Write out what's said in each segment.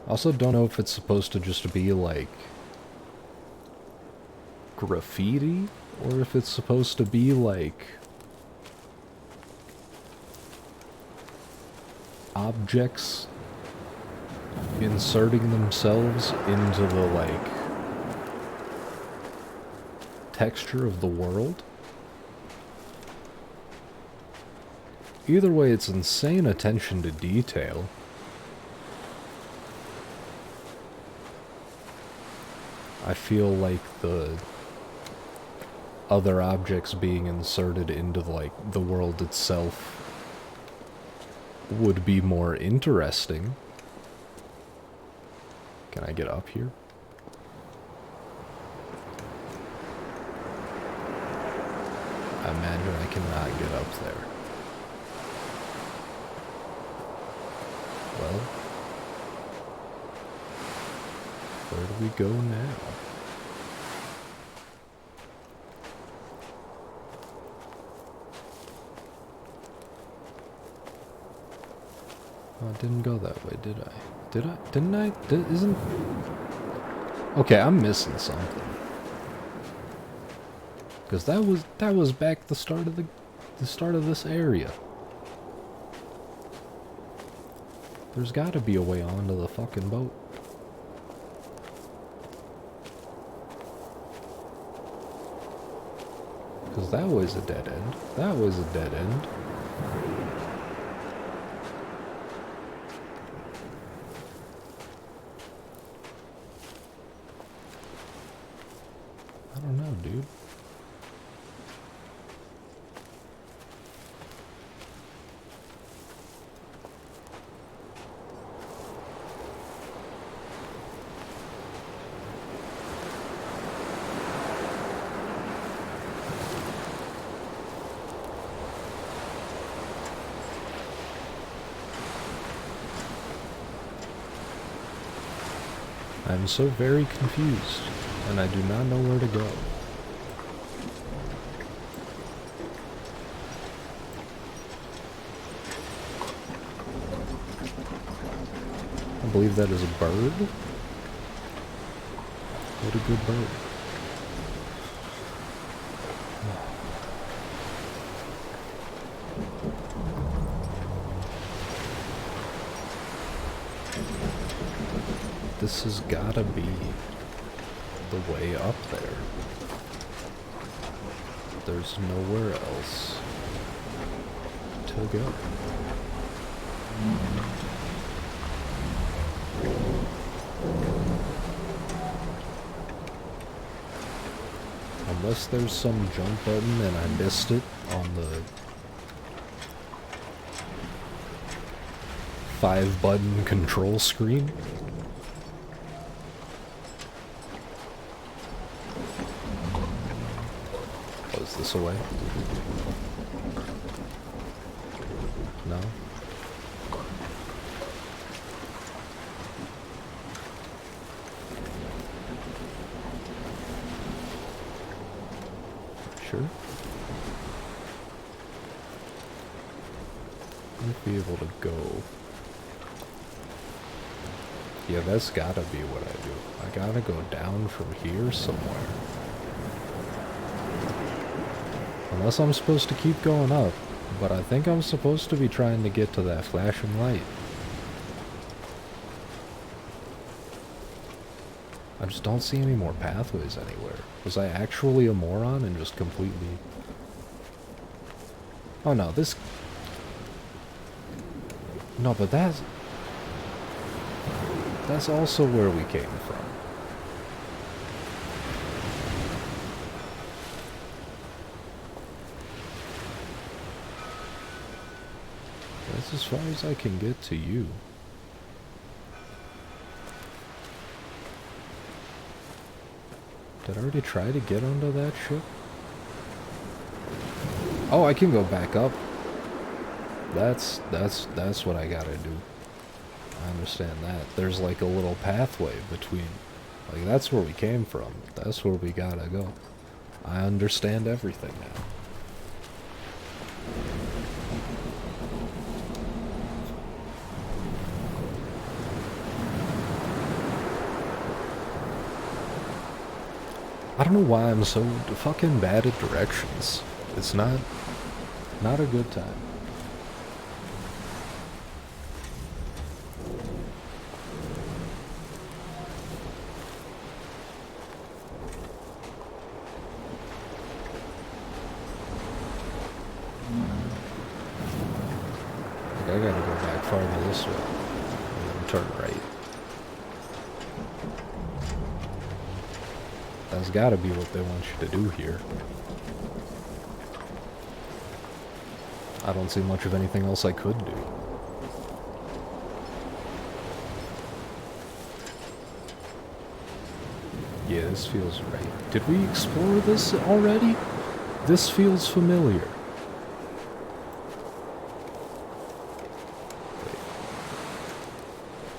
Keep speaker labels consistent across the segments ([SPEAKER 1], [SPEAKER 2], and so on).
[SPEAKER 1] Also don't know if it's supposed to just be like graffiti or if it's supposed to be like objects inserting themselves into the like texture of the world. Either way, it's insane attention to detail. I feel like the other objects being inserted into like the world itself would be more interesting. Can I get up here? I imagine I cannot get up there. Well, where do we go now? Oh, it didn't go that way, did I? Did I? Didn't I? Isn't... Okay, I'm missing something. Because that was back the start of the start of this area. There's gotta be a way onto the fucking boat. Because that was a dead end. That was a dead end. I don't know, dude. I'm so very confused, and I do not know where to go. I believe that is a bird. What a good bird. This has gotta be the way up there. There's nowhere else to go. Unless there's some jump button and I missed it on the 5-button control screen. Was this away? No? Sure. Might be able to go. Yeah, that's gotta be what I do. I gotta go down from here somewhere. Unless I'm supposed to keep going up, but I think I'm supposed to be trying to get to that flashing light. I just don't see any more pathways anywhere. Was I actually a moron and just completely... Oh no, this... No, but that's also where we came from. That's as far as I can get to you. Did I already try to get onto that ship? Oh, I can go back up. That's what I gotta do. I understand that. There's like a little pathway between... Like, that's where we came from. That's where we gotta go. I understand everything now. I don't know why I'm so fucking bad at directions. It's not a good time. I gotta go back farther this way, and then turn right. That's gotta be what they want you to do here. I don't see much of anything else I could do. Yeah, this feels right. Did we explore this already? This feels familiar.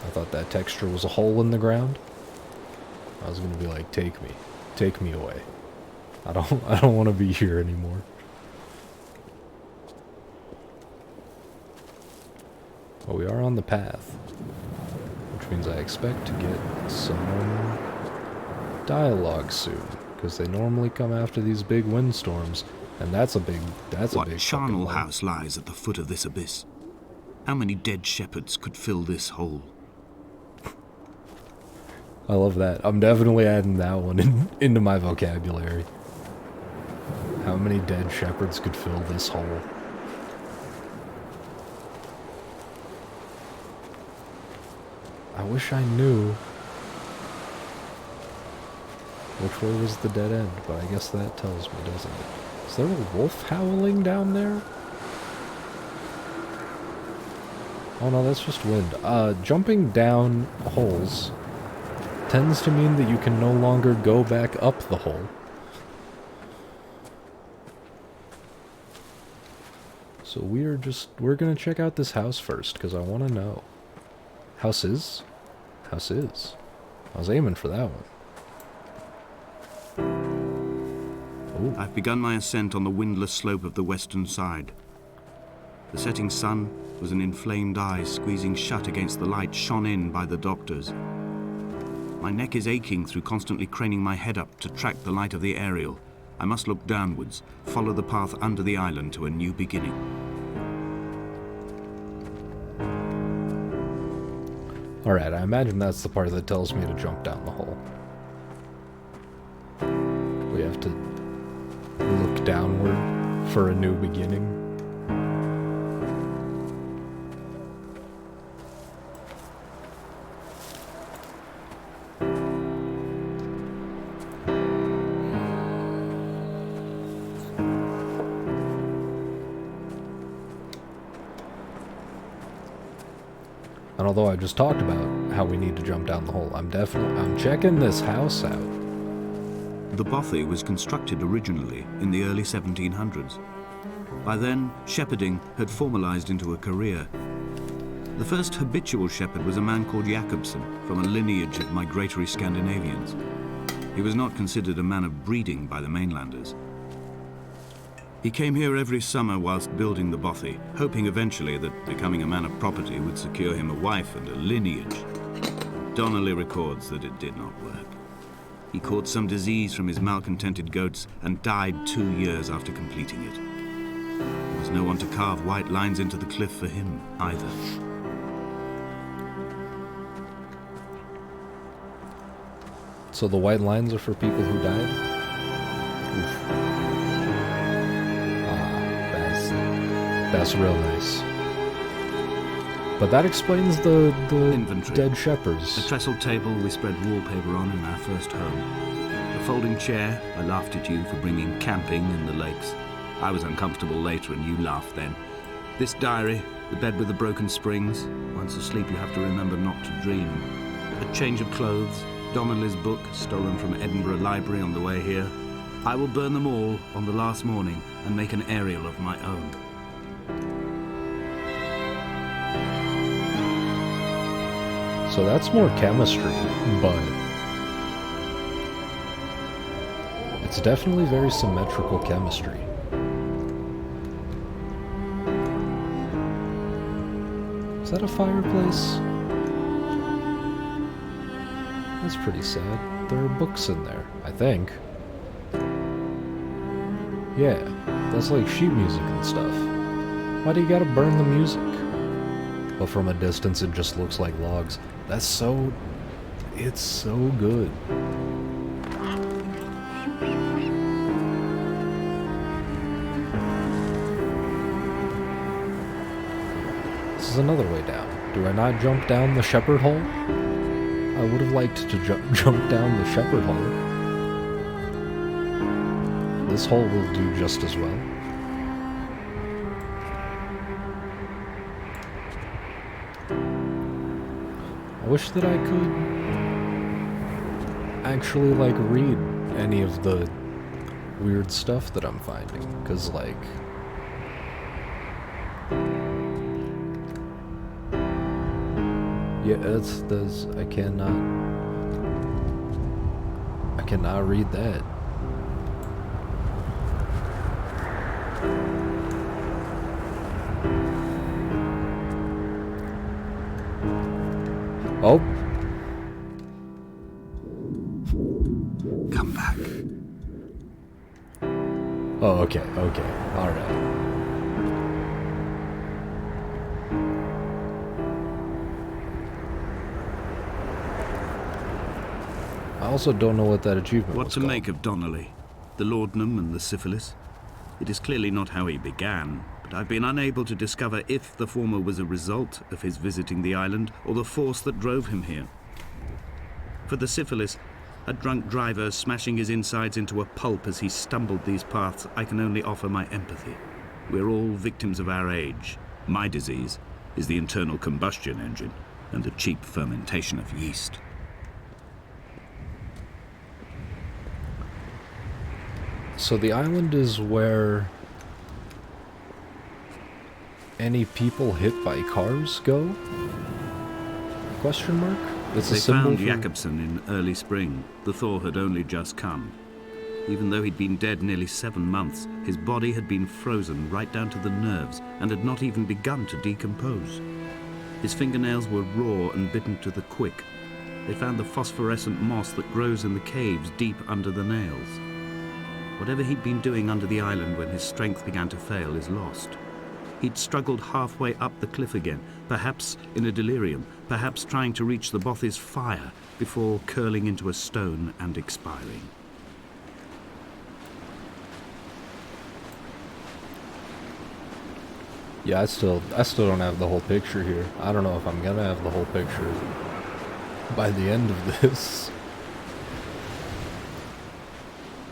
[SPEAKER 1] I thought that texture was a hole in the ground. I was gonna be like, take me away. I don't want to be here anymore. Well, we are on the path, which means I expect to get some dialogue soon, because they normally come after these big windstorms, and that's a big
[SPEAKER 2] What charnel house lies at the foot of this abyss? How many dead shepherds could fill this hole?
[SPEAKER 1] I love that. I'm definitely adding that one into my vocabulary. How many dead shepherds could fill this hole? I wish I knew which way was the dead end, but I guess that tells me, doesn't it? Is there a wolf howling down there? Oh no, that's just wind. Jumping down holes tends to mean that you can no longer go back up the hole. So we're gonna check out this house first, because I want to know. House is? House is. I was aiming for that one. Ooh.
[SPEAKER 2] I've begun my ascent on the windless slope of the western side. The setting sun was an inflamed eye squeezing shut against the light shone in by the doctors. My neck is aching through constantly craning my head up to track the light of the aerial. I must look downwards, follow the path under the island to a new beginning.
[SPEAKER 1] Alright, I imagine that's the part that tells me to jump down the hole. We have to look downward for a new beginning. And although I just talked about how we need to jump down the hole, I'm checking this house out.
[SPEAKER 2] The bothy was constructed originally in the early 1700s. By then, shepherding had formalized into a career. The first habitual shepherd was a man called Jakobsen, from a lineage of migratory Scandinavians. He was not considered a man of breeding by the mainlanders. He came here every summer whilst building the bothy, hoping eventually that becoming a man of property would secure him a wife and a lineage. Donnelly records that it did not work. He caught some disease from his malcontented goats and died 2 years after completing it. There was no one to carve white lines into the cliff for him either.
[SPEAKER 1] So the white lines are for people who died? Oof. That's real nice. But that explains the
[SPEAKER 2] inventory.
[SPEAKER 1] Dead shepherds.
[SPEAKER 2] The trestle table we spread wallpaper on in our first home. The folding chair, I laughed at you for bringing camping in the lakes. I was uncomfortable later and you laughed then. This diary, the bed with the broken springs. Once asleep you have to remember not to dream. A change of clothes, Donnelly's book, stolen from Edinburgh Library on the way here. I will burn them all on the last morning and make an aerial of my own.
[SPEAKER 1] So that's more chemistry, but it's definitely very symmetrical chemistry. Is that a fireplace? That's pretty sad. There are books in there, I think. Yeah, that's like sheet music and stuff. Why do you gotta burn the music? But from a distance it just looks like logs. That's so... It's so good. This is another way down. Do I not jump down the shepherd hole? I would have liked to jump down the shepherd hole. This hole will do just as well. I wish that I could actually, like, read any of the weird stuff that I'm finding, because, like... Yeah, that's, I cannot read that. Oh.
[SPEAKER 2] Come back.
[SPEAKER 1] Oh, okay, alright. I also don't know what that achievement
[SPEAKER 2] What
[SPEAKER 1] was
[SPEAKER 2] to
[SPEAKER 1] called.
[SPEAKER 2] make of Donnelly, the laudanum and the syphilis? It is clearly not how he began, but I've been unable to discover if the former was a result of his visiting the island or the force that drove him here. For the syphilis, a drunk driver smashing his insides into a pulp as he stumbled these paths, I can only offer my empathy. We're all victims of our age. My disease is the internal combustion engine and the cheap fermentation of yeast.
[SPEAKER 1] So the island is where any people hit by cars go? Question mark? It's a
[SPEAKER 2] They
[SPEAKER 1] symbol
[SPEAKER 2] found
[SPEAKER 1] for...
[SPEAKER 2] Jakobsen in early spring. The thaw had only just come. Even though he'd been dead nearly 7 months, his body had been frozen right down to the nerves and had not even begun to decompose. His fingernails were raw and bitten to the quick. They found the phosphorescent moss that grows in the caves deep under the nails. Whatever he'd been doing under the island when his strength began to fail is lost. He'd struggled halfway up the cliff again, perhaps in a delirium, perhaps trying to reach the Bothy's fire before curling into a stone and expiring.
[SPEAKER 1] Yeah, I still don't have the whole picture here. I don't know if I'm gonna have the whole picture by the end of this.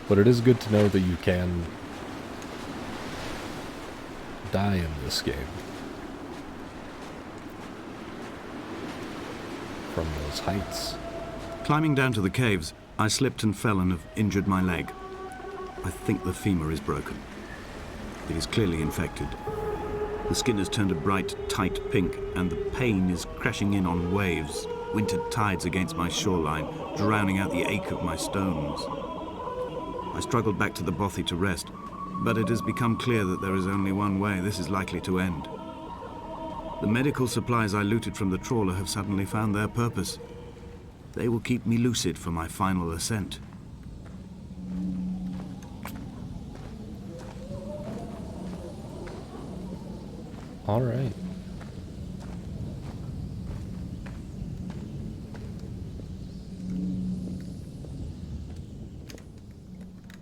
[SPEAKER 1] But it is good to know that you can die in this game. From those heights.
[SPEAKER 2] Climbing down to the caves, I slipped and fell and have injured my leg. I think the femur is broken. It is clearly infected. The skin has turned a bright, tight pink, and the pain is crashing in on waves, winter tides against my shoreline, drowning out the ache of my stones. I struggled back to the Bothy to rest, but it has become clear that there is only one way this is likely to end. The medical supplies I looted from the trawler have suddenly found their purpose. They will keep me lucid for my final ascent.
[SPEAKER 1] All right.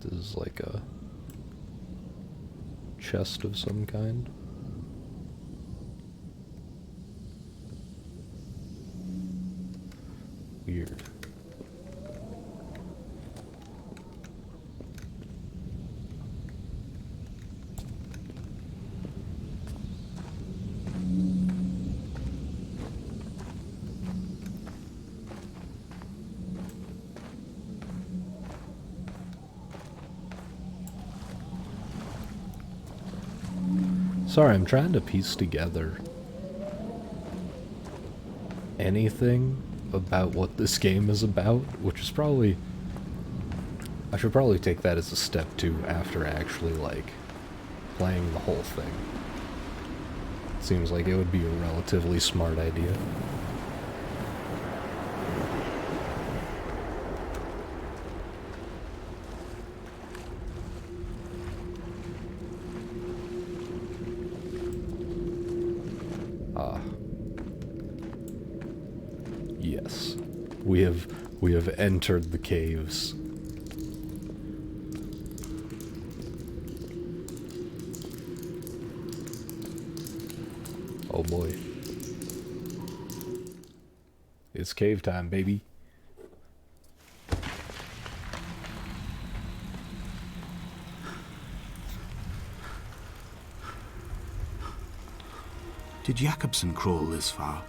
[SPEAKER 1] This is like a chest of some kind. Weird. Sorry, I'm trying to piece together anything about what this game is about, which is probably... I should probably take that as a step 2 after actually, like, playing the whole thing. Seems like it would be a relatively smart idea. Yes. We have entered the caves. Oh boy. It's cave time, baby.
[SPEAKER 2] Did Jakobsen crawl this far?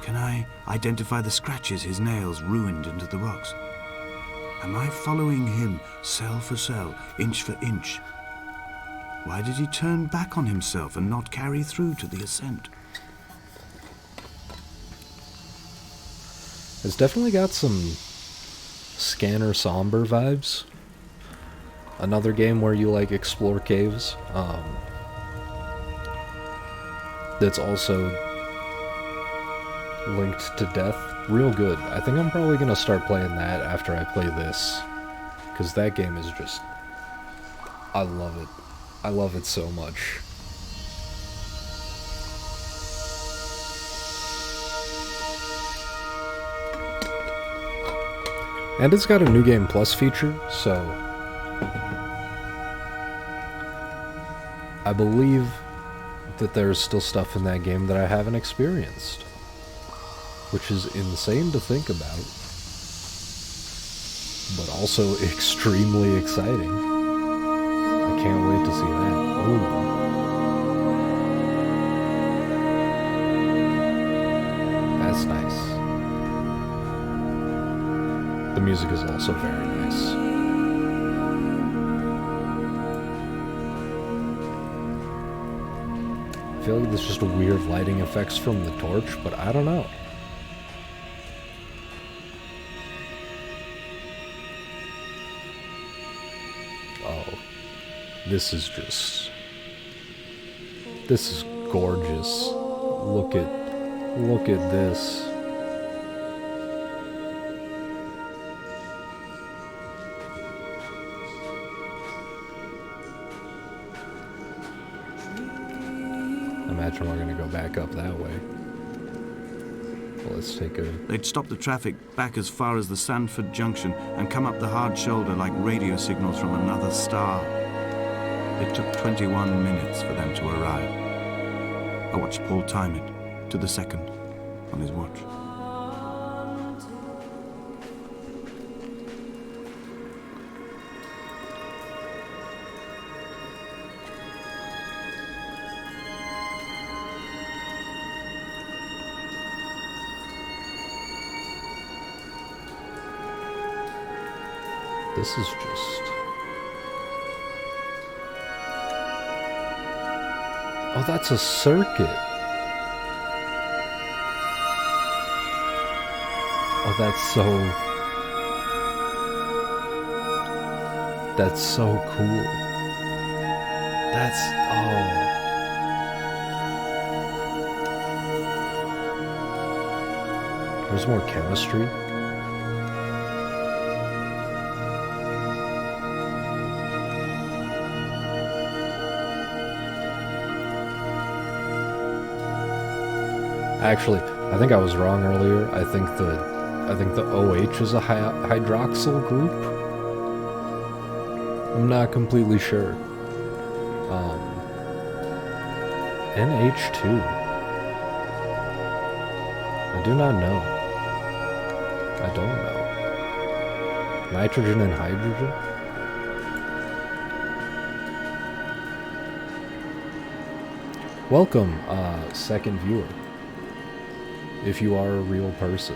[SPEAKER 2] Can I identify the scratches his nails ruined into the rocks? Am I following him cell for cell, inch for inch? Why did he turn back on himself and not carry through to the ascent?
[SPEAKER 1] It's definitely got some Scanner Somber vibes. Another game where you like explore caves. That's also linked to death. Real good. I think I'm probably gonna start playing that after I play this, because that game is just, I love it. I love it so much. And it's got a New Game Plus feature, so I believe that there's still stuff in that game that I haven't experienced, which is insane to think about, but also extremely exciting. I can't wait to see that. Ooh. That's nice. The music is also very nice. I feel like there's just weird lighting effects from the torch, but I don't know. Oh, this is gorgeous. Look at this. Imagine we're gonna go back up that way. Well, let's take a...
[SPEAKER 2] They'd stop the traffic back as far as the Sandford Junction and come up the hard shoulder like radio signals from another star. It took 21 minutes for them to arrive. I watched Paul time it to the second on his watch.
[SPEAKER 1] This is just... Oh, that's a circuit. Oh, that's so cool. That's... Oh. There's more chemistry. Actually, I think I was wrong earlier. I think the OH is a hydroxyl group. I'm not completely sure. NH2. I do not know. I don't know. Nitrogen and hydrogen? Welcome, second viewer. If you are a real person.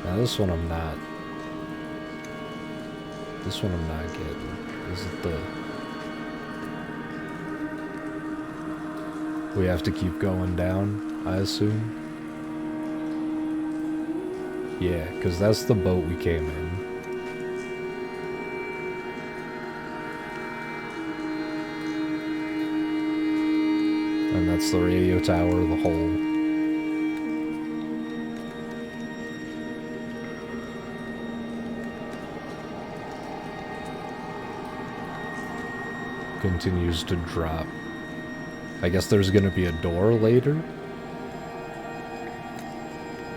[SPEAKER 1] Now this one I'm not getting. Is it the... We have to keep going down, I assume? Yeah, because that's the boat we came in. And that's the radio tower, the hole. continues to drop. I guess there's gonna be a door later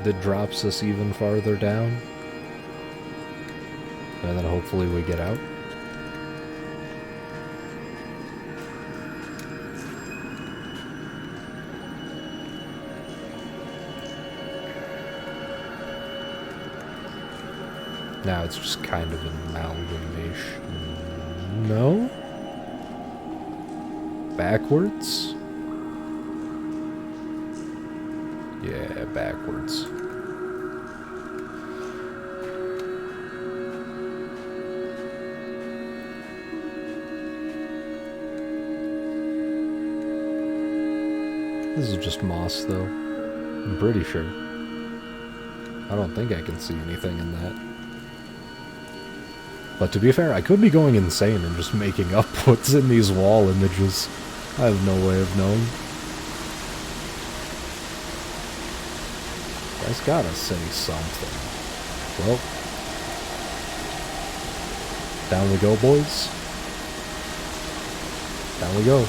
[SPEAKER 1] that drops us even farther down. And then hopefully we get out. Now it's just kind of an amalgamation. No? Backwards? Yeah, backwards. This is just moss, though. I'm pretty sure. I don't think I can see anything in that. But to be fair, I could be going insane and just making up what's in these wall images. I have no way of knowing. You guys gotta say something. Well, down we go, boys. Down we go.